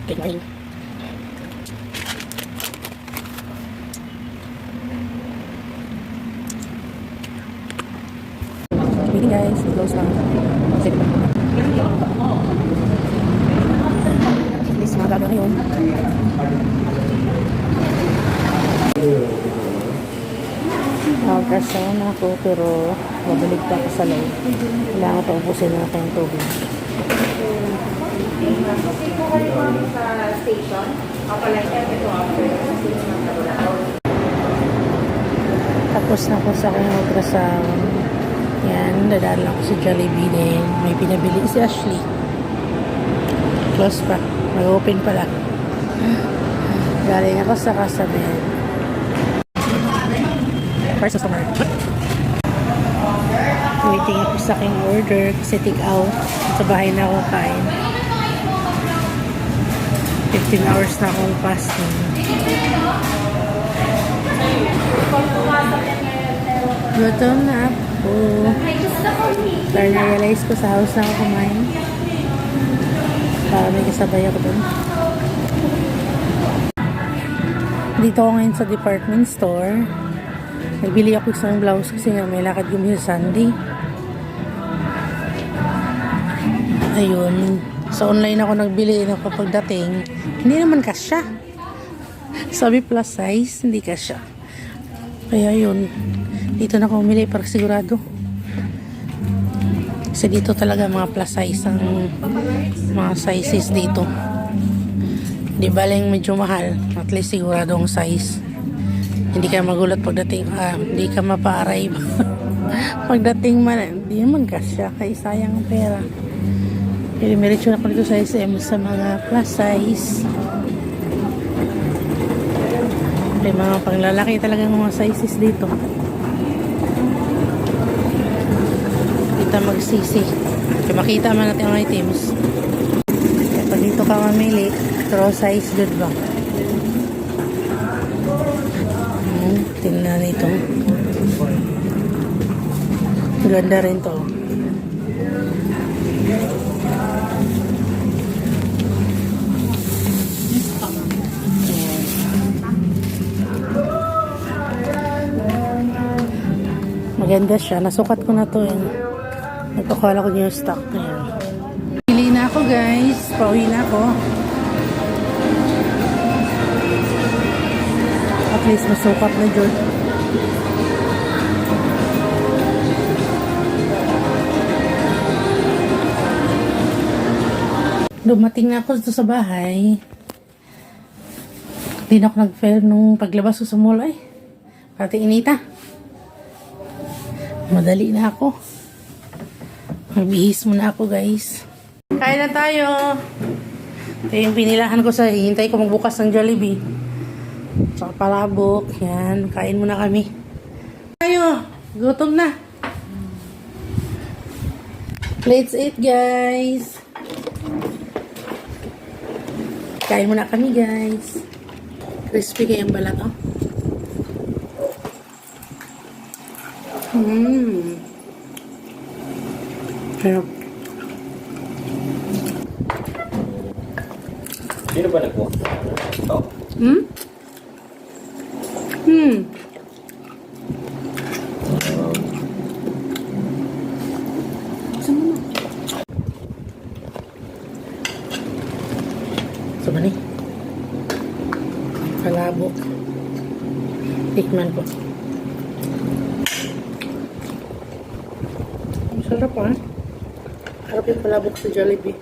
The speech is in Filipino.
Good morning. Waiting guys, close lang. Sige pa. At least magaga na yun. Nakasawa na ako pero mabalik pa ako sa loob. Kailangan pa ubusin na yung tubig. Sa station, kapalagyan ito after sa station ng Tabulaw. Tapos na ako sa aking ultrasound. Yan, dadaan lang ako sa Jollibee din. May pinabili si Ashley. Close pa. Mag-open pala. Galing ako sa Kasabihan. First customer. Waiting ako sa aking order kasi take out. Sa bahay na ako kain. 15 hours na akong fasting. Gutom na ako. Pero na-realize ko sa house na ako kumain. Para may kasabay ako dun. Dito ako ngayon sa department store. Nagbili ako isang blouse kasi nga may lakad kami sa Sunday. Ayun. Sa online ako nagbili na kapag dating. Hindi naman kasya. Sabi plus size, hindi kasya. Kaya yun. Dito na ako umili para sigurado. Kasi dito talaga mga plus size ang mga sizes dito. Di baling medyo mahal. At least sigurado ang size. Hindi ka magulat pagdating. Hindi ka mapa-arrive. Pagdating man, hindi naman kasya. Kaya sayang ang pera. Pilimiritsyo na ko dito sa SM sa mga plus size. May mga panglalaki talagang mga sizes dito. Kita magsisi. Kaya makita man natin ang items. Kaya pag dito ka mamili, throw size good ba? Tingnan ito. Ganda rin to. Maganda siya. Nasukat ko na to eh. Nagpakala ko yung stock na yan. Pili na ako guys. Pauwi na ako. At least masukat na dyan. Dumating na ako dito sa bahay. Hindi na ako nag-film nung paglabas ko sa mall ay. Pati inita. Madali na ako. Magbihis muna ako guys. Kain na tayo. Ito yung pinilahan ko sa hintay ko magbukas ng Jollibee. Saka palabok. Yan. Kain muna kami. Tayo. Gutom na. Let's eat guys. Kain muna kami guys. Crispy kayang balat oh. Sarap. Sino ba nag-walk? Ito? Sa ba ni? Palabok. Tikman ko. Sarap ah. Sarap yung palabok sa Jollibee.